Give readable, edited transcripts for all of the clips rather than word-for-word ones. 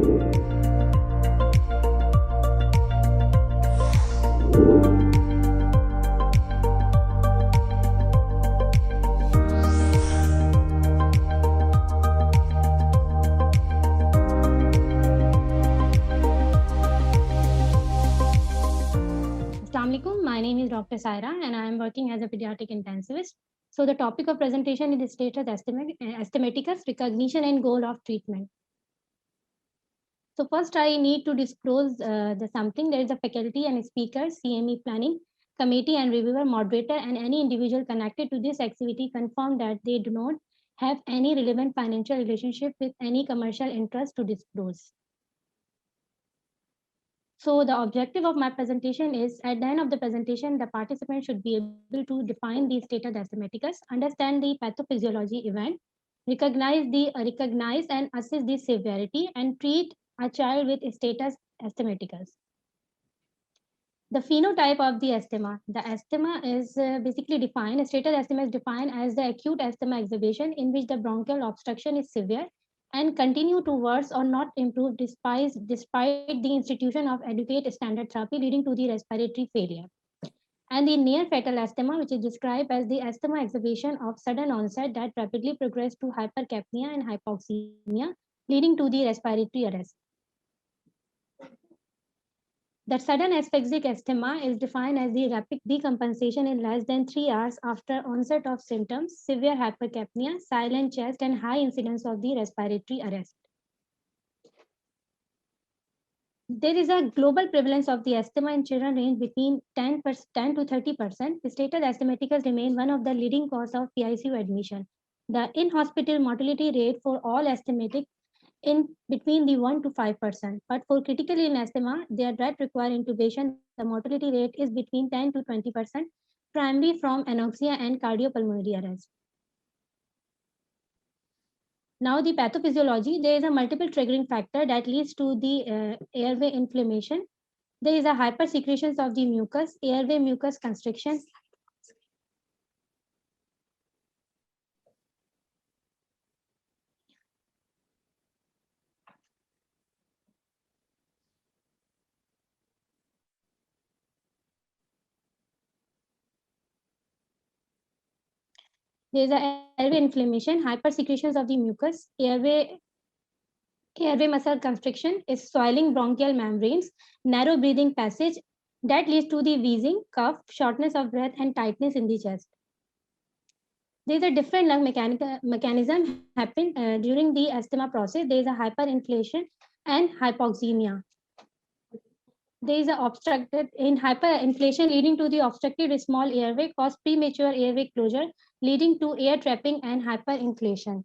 Assalamualaikum. My name is Dr. Saira and I am working as a pediatric intensivist. So the topic of presentation is status asthmaticus, recognition and goal of treatment. So first I need to disclose the something. There is a faculty and speaker, CME planning committee and reviewer, moderator and any individual connected to this activity confirm that they do not have any relevant financial relationship with any commercial interest to disclose. So the objective of my presentation is at the end of the presentation, the participant should be able to define the status asthmaticus, understand the pathophysiology event, recognize and assess the severity and treat a child with status asthmaticus. The phenotype of the asthma. The asthma is basically defined, status asthma is defined as the acute asthma exacerbation in which the bronchial obstruction is severe and continue to worse or not improve despite the institution of adequate standard therapy leading to the respiratory failure. And the near fatal asthma, which is described as the asthma exacerbation of sudden onset that rapidly progress to hypercapnia and hypoxemia, leading to the respiratory arrest. That sudden asphyxic asthma is defined as the rapid decompensation in less than 3 hours after onset of symptoms, severe hypercapnia, silent chest, and high incidence of the respiratory arrest. There is a global prevalence of the asthma in children range between 10 to 30%. Status asthmaticus remain one of the leading cause of PICU admission. The in-hospital mortality rate for all asthmatic in between the 1 to 5%. But for critical illness asthma, that require intubation, the mortality rate is between 10 to 20%, primarily from anoxia and cardiopulmonary arrest. Now the pathophysiology, there is a multiple triggering factor that leads to the airway inflammation. There is a hypersecretions of the mucus, airway mucus constriction. There is a airway inflammation, hypersecretions of the mucus, airway muscle constriction is swelling bronchial membranes, narrow breathing passage that leads to the wheezing, cough, shortness of breath, and tightness in the chest. There is a different lung mechanism happen during the asthma process. There is a hyperinflation and hypoxemia. There is a obstructed in hyperinflation leading to the obstructed small airway cause premature airway closure leading to air trapping and hyperinflation.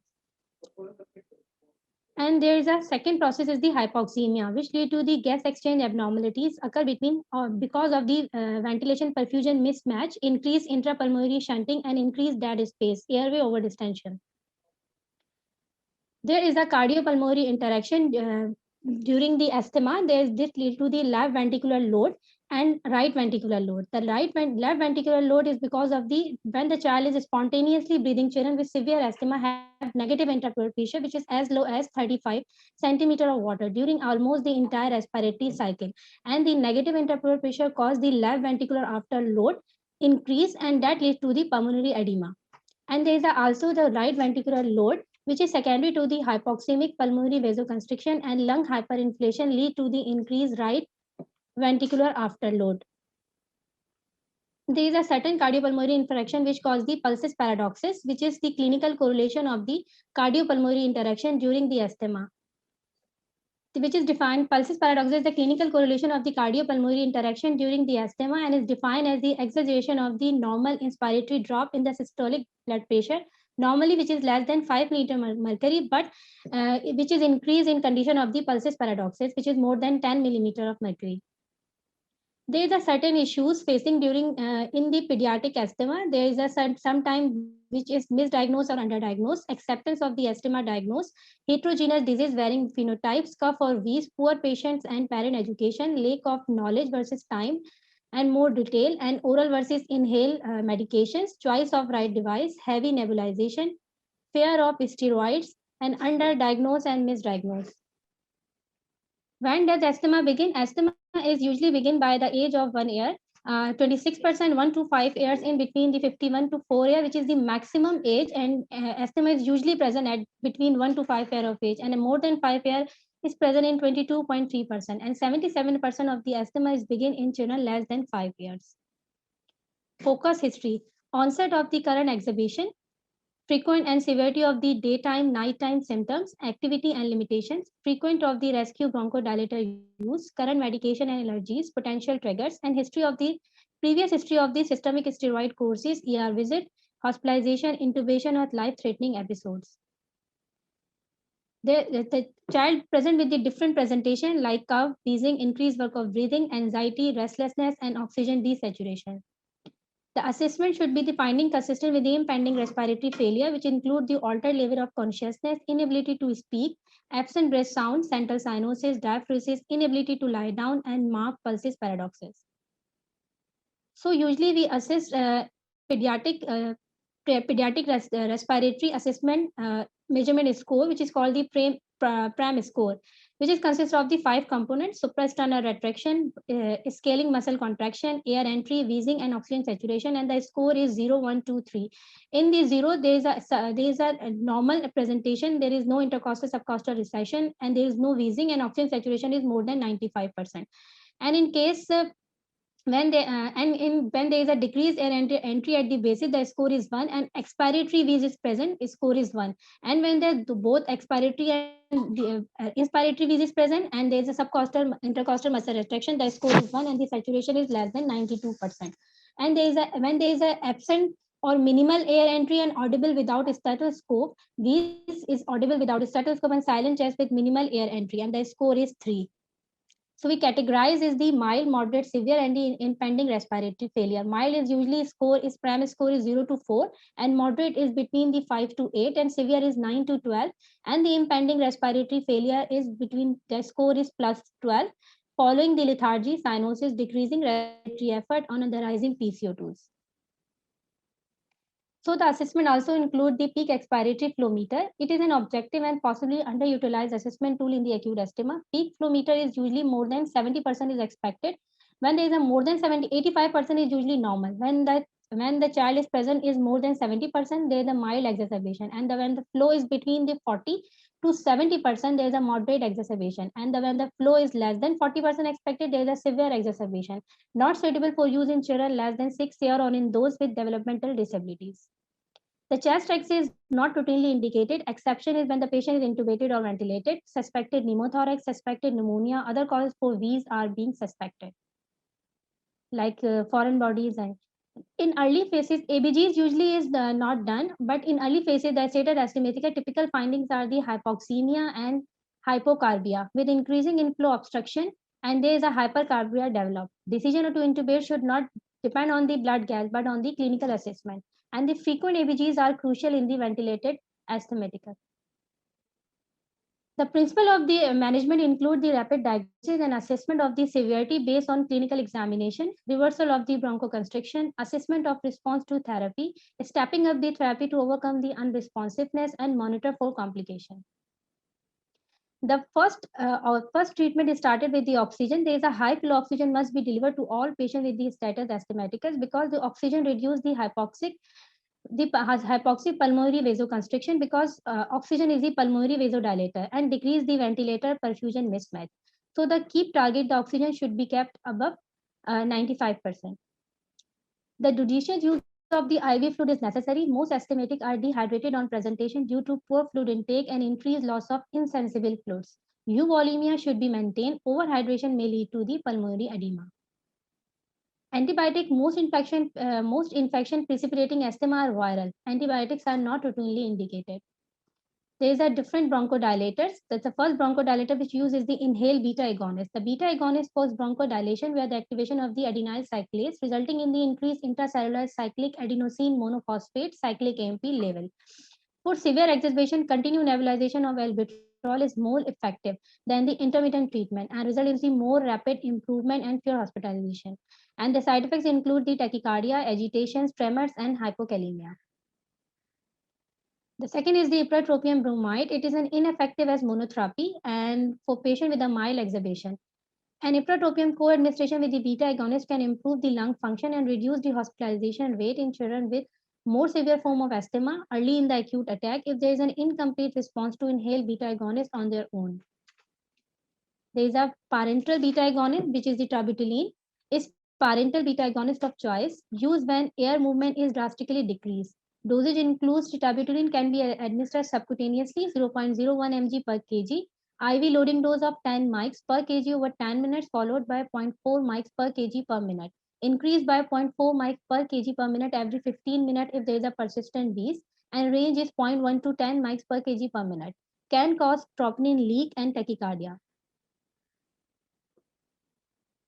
And there is a second process is the hypoxemia, which lead to the gas exchange abnormalities occur between because of the ventilation perfusion mismatch, increased intrapulmonary shunting, and increased dead space, airway overdistension. There is a cardiopulmonary interaction during the asthma. This lead to the left ventricular load and right ventricular load. The left ventricular load is because of when the child is spontaneously breathing. Children with severe asthma have negative intrapleural pressure, which is as low as 35 centimeter of water during almost the entire respiratory cycle. And the negative intrapleural pressure causes the left ventricular afterload increase, and that leads to the pulmonary edema. And there is also the right ventricular load, which is secondary to the hypoxemic pulmonary vasoconstriction and lung hyperinflation lead to the increased right ventricular afterload. There is a certain cardiopulmonary interaction which causes the pulsus paradoxus, which is the clinical correlation of the cardiopulmonary interaction during the asthma, which is defined. Pulsus paradoxus is the clinical correlation of the cardiopulmonary interaction during the asthma and is defined as the exaggeration of the normal inspiratory drop in the systolic blood pressure, normally which is less than 5 mmHg, but which is increased in condition of the pulsus paradoxus, which is more than 10 mm of mercury. There is a certain issues facing during in the pediatric asthma. There is a sometime which is misdiagnosed or underdiagnosed, acceptance of the asthma diagnosis, heterogeneous disease varying phenotypes, cough or wheeze, poor patients and parent education, lack of knowledge versus time and more detail, and oral versus inhale medications, choice of right device, heavy nebulization, fear of steroids, and underdiagnosed and misdiagnosed. When does asthma begin? Asthma is usually begin by the age of 1 year. 26% 1 to 5 years in between the 51 to 4 year, which is the maximum age, and asthma is usually present at between 1 to 5 year of age, and more than 5 year is present in 22.3%, and 77% of the asthma is begin in children less than 5 years. Focus history. Onset of the current exhibition, frequent and severity of the daytime, nighttime symptoms, activity and limitations, frequent of the rescue bronchodilator use, current medication and allergies, potential triggers, and previous history of the systemic steroid courses, ER visit, hospitalization, intubation, or life-threatening episodes. The child present with the different presentation like cough, wheezing, increased work of breathing, anxiety, restlessness, and oxygen desaturation. The assessment should be the finding consistent with the impending respiratory failure, which include the altered level of consciousness, inability to speak, absent breath sound, central cyanosis, diaphoresis, inability to lie down, and marked pulses paradoxes. So usually we assess pediatric respiratory assessment measurement score, which is called the PRAM score, which is consists of the 5 components: suprasternal retraction, scaling muscle contraction, air entry, wheezing, and oxygen saturation. And the score is 0, 1, 2, 3. In the 0, there is a normal presentation. There is no intercostal subcostal recession, and there is no wheezing, and oxygen saturation is more than 95%. And in case when there is a decreased air entry at the basis, the score is 1, and expiratory wheeze is present, score is 1. And when both expiratory and inspiratory wheeze is present, and there is a subcostal intercostal muscle restriction, the score is 1, and the saturation is less than 92%. And when there is a absent or minimal air entry and audible without stethoscope, wheeze is audible without stethoscope, and silent chest with minimal air entry, and the score is 3. So we categorize is the mild, moderate, severe, and the impending respiratory failure. Mild is usually PRAM score is 0 to 4, and moderate is between the 5 to 8, and severe is 9 to 12, and the impending respiratory failure is between the score is plus 12, following the lethargy, cyanosis, decreasing respiratory effort on the rising PCO2s. So the assessment also include the peak expiratory flow meter. It is an objective and possibly underutilized assessment tool in the acute asthma. Peak flow meter is usually more than 70% is expected. When there is a more than 85% is usually normal. When the child is present is more than 70%, there is a mild exacerbation. And when the flow is between the 40 to 70%, there is a moderate exacerbation. And when the flow is less than 40% expected, there is a severe exacerbation, not suitable for use in children less than 6 years or in those with developmental disabilities. The chest X is not routinely indicated. Exception is when the patient is intubated or ventilated, suspected pneumothorax, suspected pneumonia, other causes for wheeze are being suspected, like foreign bodies. And in early phases, ABGs usually is not done, but in early phases, the stated asthmatica typical findings are the hypoxemia and hypocarbia with increasing inflow obstruction, and there is a hypercarbia developed. Decision to intubate should not depend on the blood gas, but on the clinical assessment. And the frequent ABGs are crucial in the ventilated asthmatica. The principle of the management include the rapid diagnosis and assessment of the severity based on clinical examination, reversal of the bronchoconstriction, assessment of response to therapy, stepping up the therapy to overcome the unresponsiveness, and monitor for complication. The our first treatment is started with the oxygen. There is a high flow oxygen must be delivered to all patients with the status asthmaticus, because the oxygen reduces the hypoxic pulmonary vasoconstriction, because oxygen is the pulmonary vasodilator and decrease the ventilator perfusion mismatch. So the keep target, the oxygen should be kept above 95%. The judicious use of the IV fluid is necessary. Most asthmatic are dehydrated on presentation due to poor fluid intake and increased loss of insensible fluids. Euvolemia should be maintained. Overhydration may lead to the pulmonary edema. Antibiotic, most infection precipitating asthma are viral. Antibiotics are not routinely indicated. There is a different bronchodilators. That's the first bronchodilator which uses the inhaled beta agonist. The beta agonist cause bronchodilation where the activation of the adenyl cyclase, resulting in the increased intracellular cyclic adenosine monophosphate cyclic AMP level. For severe exacerbation, continued nebulization of albuterol is more effective than the intermittent treatment and result in the more rapid improvement and fewer hospitalization. And the side effects include the tachycardia, agitations, tremors, and hypokalemia. The second is the ipratropium bromide. It is an ineffective as monotherapy and for patient with a mild exacerbation. An ipratropium co-administration with the beta agonist can improve the lung function and reduce the hospitalization rate in children with more severe form of asthma early in the acute attack if there is an incomplete response to inhaled beta agonist on their own. There is a parenteral beta agonist, which is the trabutylene. Is parenteral beta agonist of choice used when air movement is drastically decreased. Dosage includes trabutylene can be administered subcutaneously 0.01 mg per kg. IV loading dose of 10 mics per kg over 10 minutes followed by 0.4 mics per kg per minute. Increased by 0.4 mics per kg per minute every 15 minutes if there is a persistent wheeze, and range is 0.1 to 10 mics per kg per minute. Can cause troponin leak and tachycardia.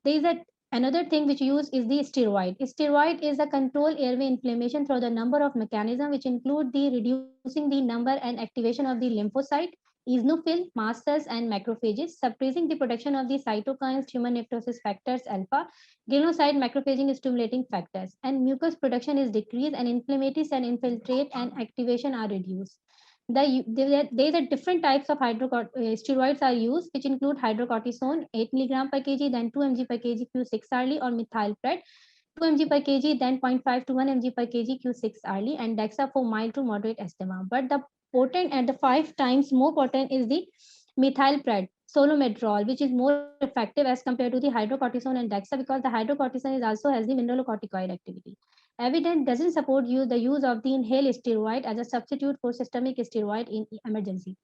There is another thing which use is the steroid. Steroid is a control airway inflammation through the number of mechanisms which include the reducing the number and activation of the lymphocyte, eosinophil, mast cells, and macrophages, suppressing the production of the cytokines, tumor necrosis factors alpha, granulocyte macrophaging stimulating factors, and mucus production is decreased and inflammatory cell infiltrate and activation are reduced. There is a different types of steroids are used, which include hydrocortisone 8 milligram per kg, then 2 mg per kg Q6 hourly, or methylpred 2 mg per kg, then 0.5 to 1 mg per kg Q6 hourly, and Dexa for mild to moderate asthma. But the potent and the 5 times more potent is the methylpred solomedrol, which is more effective as compared to the hydrocortisone and Dexa because the hydrocortisone is also has the mineralocorticoid activity. Evidence doesn't support the use of the inhaled steroid as a substitute for systemic steroid in emergency.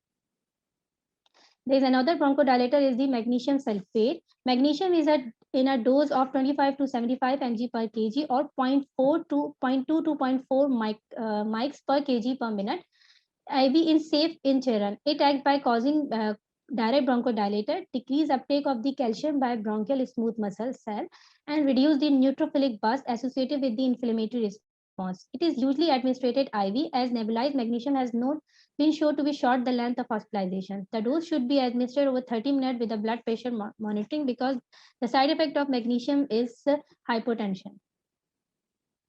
There is another bronchodilator is the magnesium sulfate. Magnesium is in a dose of 25 to 75 mg per kg or 0.4 to 0.2 to 0.4 mics per kg per minute. IV is safe in children. It acts by causing direct bronchodilator, decrease uptake of the calcium by bronchial smooth muscle cell, and reduce the neutrophilic burst associated with the inflammatory response. It is usually administered IV as nebulized magnesium has not been shown to be short the length of hospitalization. The dose should be administered over 30 minutes with the blood pressure monitoring because the side effect of magnesium is hypotension.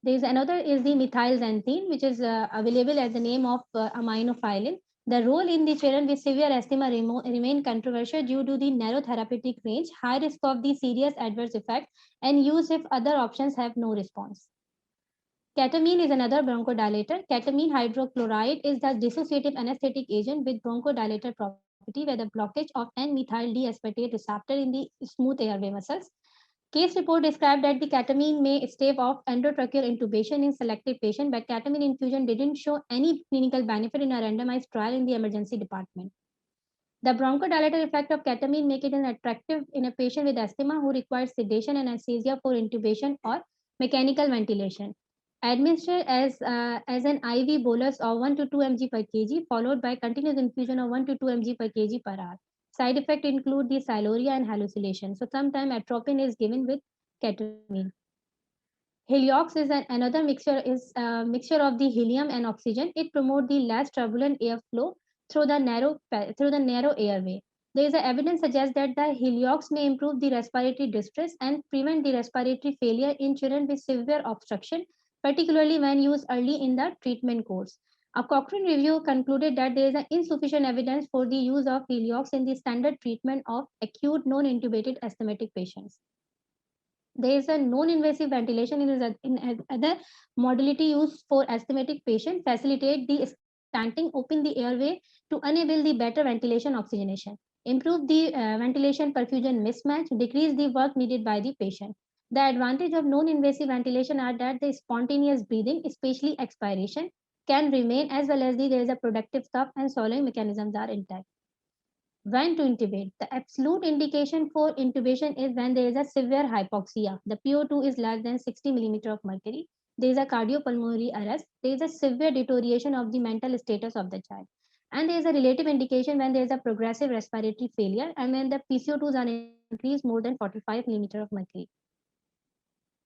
There is another is the methylxanthine, which is available as the name of aminophylline. The role in the children with severe asthma remain controversial due to the narrow therapeutic range, high risk of the serious adverse effect, and use if other options have no response. Ketamine is another bronchodilator. Ketamine hydrochloride is the dissociative anesthetic agent with bronchodilator property where the blockage of N-methyl D-aspartate receptor in the smooth airway muscles. Case report described that the ketamine may stave off endotracheal intubation in selected patients, but ketamine infusion didn't show any clinical benefit in a randomized trial in the emergency department. The bronchodilator effect of ketamine make it an attractive in a patient with asthma who requires sedation and anesthesia for intubation or mechanical ventilation. Administered as an IV bolus of 1 to 2 mg per kg, followed by continuous infusion of 1 to 2 mg per kg per hour. Side effects include the siluria and hallucination. So sometimes atropine is given with ketamine. Heliox is another mixture of the helium and oxygen. It promotes the less turbulent airflow through the narrow airway. There is evidence suggests that the heliox may improve the respiratory distress and prevent the respiratory failure in children with severe obstruction, particularly when used early in the treatment course. A Cochrane review concluded that there is insufficient evidence for the use of heliox in the standard treatment of acute non-intubated asthmatic patients. There is a non-invasive ventilation in other modality used for asthmatic patients, facilitate the stanting, open the airway to enable the better ventilation oxygenation, improve the ventilation perfusion mismatch, decrease the work needed by the patient. The advantage of non-invasive ventilation are that the spontaneous breathing, especially expiration, can remain as well as there is a productive cough and swallowing mechanisms are intact. When to intubate? The absolute indication for intubation is when there is a severe hypoxia. The PO2 is less than 60 millimeter of mercury. There is a cardiopulmonary arrest. There is a severe deterioration of the mental status of the child. And there is a relative indication when there is a progressive respiratory failure and when the PCO2s are increased more than 45 millimeter of mercury.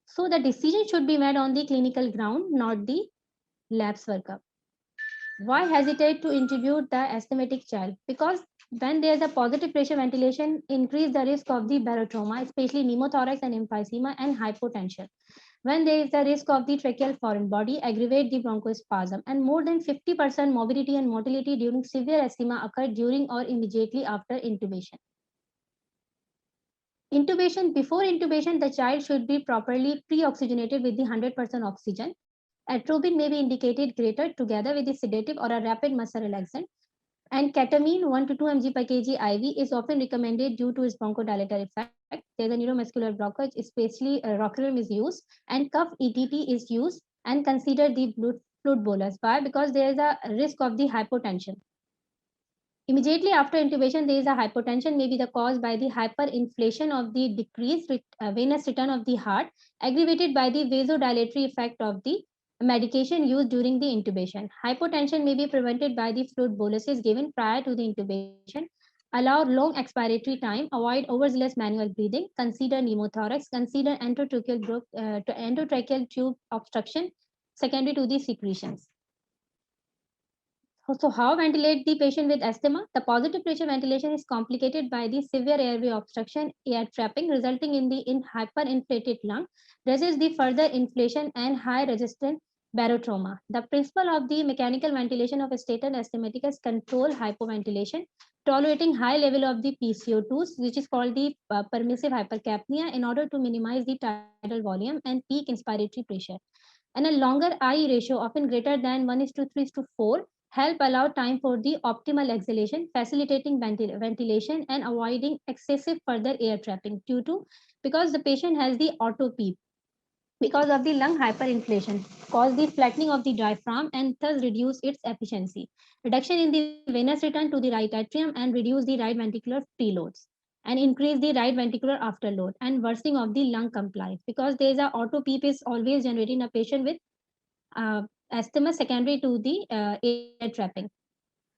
So the decision should be made on the clinical ground, not the labs workup. Why hesitate to intubate the asthmatic child? Because when there is a positive pressure ventilation, increase the risk of the barotrauma, especially pneumothorax and emphysema and hypotension. when there is a risk of the tracheal foreign body, aggravate the bronchospasm, and more than 50% morbidity and mortality during severe asthma occur during or immediately after intubation. Intubation, before intubation, the child should be properly pre-oxygenated with the 100% oxygen. Atropine may be indicated greater together with the sedative or a rapid muscle relaxant. And ketamine 1 to 2 mg per kg IV is often recommended due to its bronchodilator effect. There's a neuromuscular blockage, especially rocuronium is used, and cuff ETT is used, and consider the fluid bolus. Why? Because there is a risk of the hypotension. Immediately after intubation, there is a hypotension may be the cause by the hyperinflation of the decreased venous return of the heart, aggravated by the vasodilatory effect of the medication used during the intubation. Hypotension may be prevented by the fluid boluses given prior to the intubation. Allow long expiratory time, avoid overzealous manual breathing, consider pneumothorax, consider endotracheal tube obstruction secondary to the secretions. So how ventilate the patient with asthma? The positive pressure ventilation is complicated by the severe airway obstruction, air trapping, resulting in the hyperinflated lung, resists the further inflation and high resistant barotrauma. The principle of the mechanical ventilation of a stator asthmatic is control hypoventilation, tolerating high level of the PCO2s, which is called the permissive hypercapnia, in order to minimize the tidal volume and peak inspiratory pressure. And a longer I ratio, often greater than 1:3:4, help allow time for the optimal exhalation, facilitating ventilation and avoiding excessive further air trapping due to because the patient has the auto PEEP because of the lung hyperinflation cause the flattening of the diaphragm and thus reduce its efficiency. Reduction in the venous return to the right atrium and reduce the right ventricular preloads and increase the right ventricular afterload and worsening of the lung compliance because there is a auto PEEP is always generating a patient with asthma secondary to the air trapping.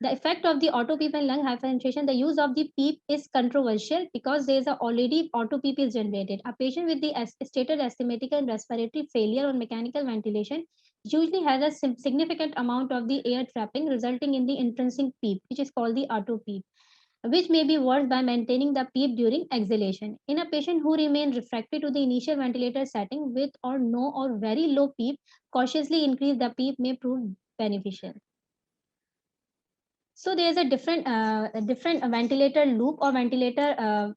The effect of the auto PEEP and lung hyperinflation, the use of the PEEP is controversial because there is already auto PEEP is generated. A patient with the stated asthmatic and respiratory failure on mechanical ventilation usually has a significant amount of the air trapping resulting in the intrinsic PEEP, which is called the auto PEEP, which may be worse by maintaining the PEEP during exhalation. In a patient who remain refractory to the initial ventilator setting with or no or very low PEEP, cautiously increase the PEEP may prove beneficial. So there is a different ventilator loop or ventilator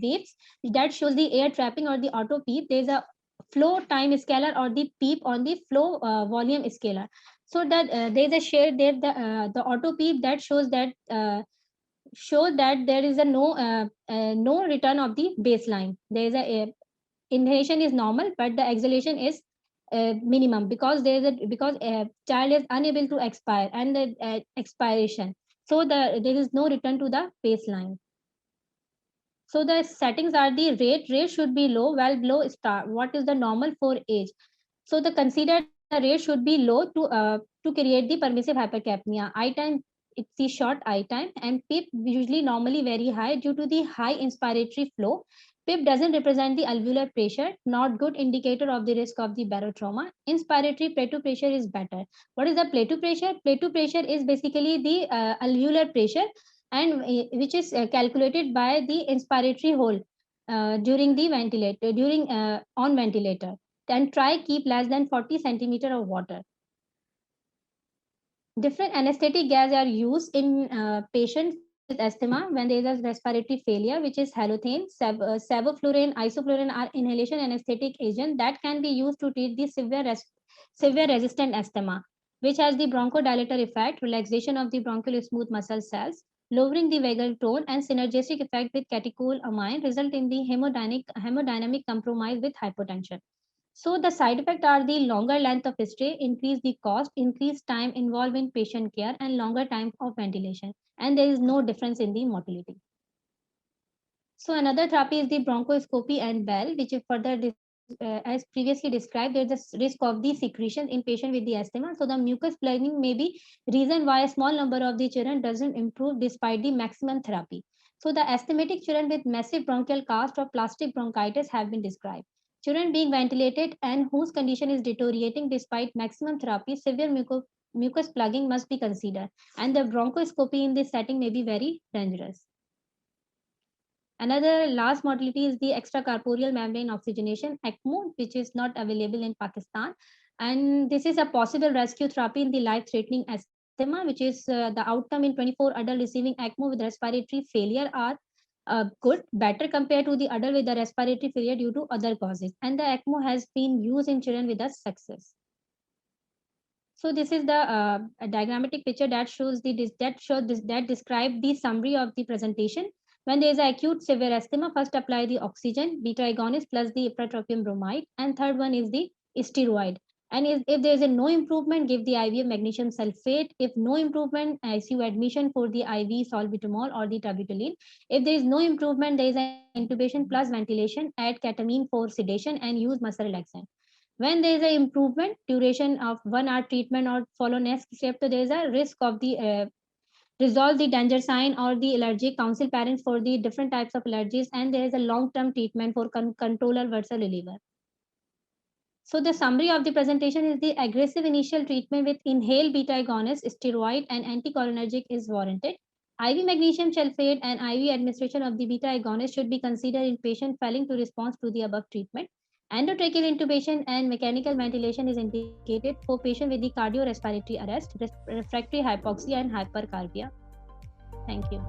waves that shows the air trapping or the auto PEEP. There is a flow time scalar or the PEEP on the flow volume scalar. So that there is a share there the auto PEEP that shows that there is a no return of the baseline. There is a inhalation is normal, but the exhalation is minimum because child is unable to expire and the expiration. So there is no return to the baseline. So the settings are the rate should be low, well below start. What is the normal for age? So the consider the rate should be low to create the permissive hypercapnia. I time it's the short I time and PEEP usually normally very high due to the high inspiratory flow. PEEP doesn't represent the alveolar pressure, not good indicator of the risk of the barotrauma. Inspiratory plateau pressure is better. What is the plateau pressure? Plateau pressure is basically the alveolar pressure and which is calculated by the inspiratory hole during the ventilator during on ventilator, and try keep less than 40 centimeter of water. Different anesthetic gas are used in patients with asthma when there is a respiratory failure, which is halothane, sevoflurane, isoflurane are inhalation anesthetic agent that can be used to treat the severe resistant asthma, which has the bronchodilator effect, relaxation of the bronchial smooth muscle cells, lowering the vagal tone, and synergistic effect with catecholamine result in the hemodynamic compromise with hypotension. So the side effects are the longer length of stay, increase the cost, increased time involved in patient care, and longer time of ventilation. And there is no difference in the mortality. So another therapy is the bronchoscopy and Bell, which is further as previously described, there is a risk of the secretion in patient with the asthma. So the mucus plugging may be reason why a small number of the children doesn't improve despite the maximum therapy. So the asthmatic children with massive bronchial cast or plastic bronchitis have been described. Children being ventilated and whose condition is deteriorating despite maximum therapy, severe mucus plugging must be considered. And the bronchoscopy in this setting may be very dangerous. Another last modality is the extracorporeal membrane oxygenation, ECMO, which is not available in Pakistan. And this is a possible rescue therapy in the life-threatening asthma, which is the outcome in 24 adults receiving ECMO with respiratory failure are good, better compared to the adult with the respiratory failure due to other causes. And the ECMO has been used in children with a success. So this is the a diagrammatic picture that shows that describe the summary of the presentation. When there is acute severe asthma, first apply the oxygen, beta agonist plus the ipratropium bromide, and third one is the steroid. And if there is a no improvement, give the IV of magnesium sulfate. If no improvement, ICU admission for the IV salbutamol or the terbutaline. If there is no improvement, there is an intubation plus ventilation, add ketamine for sedation, and use muscle relaxant. When there is an improvement, duration of 1 hour treatment or follow next step, so there is a risk of the resolve the danger sign or the allergic, counsel parents for the different types of allergies, and there is a long-term treatment for controller versus reliever. So the summary of the presentation is the aggressive initial treatment with inhaled beta agonist, steroid, and anticholinergic is warranted. IV magnesium sulfate and IV administration of the beta agonist should be considered in patient failing to respond to the above treatment. Endotracheal intubation and mechanical ventilation is indicated for patients with the cardiorespiratory arrest, refractory hypoxia, and hypercarbia. Thank you.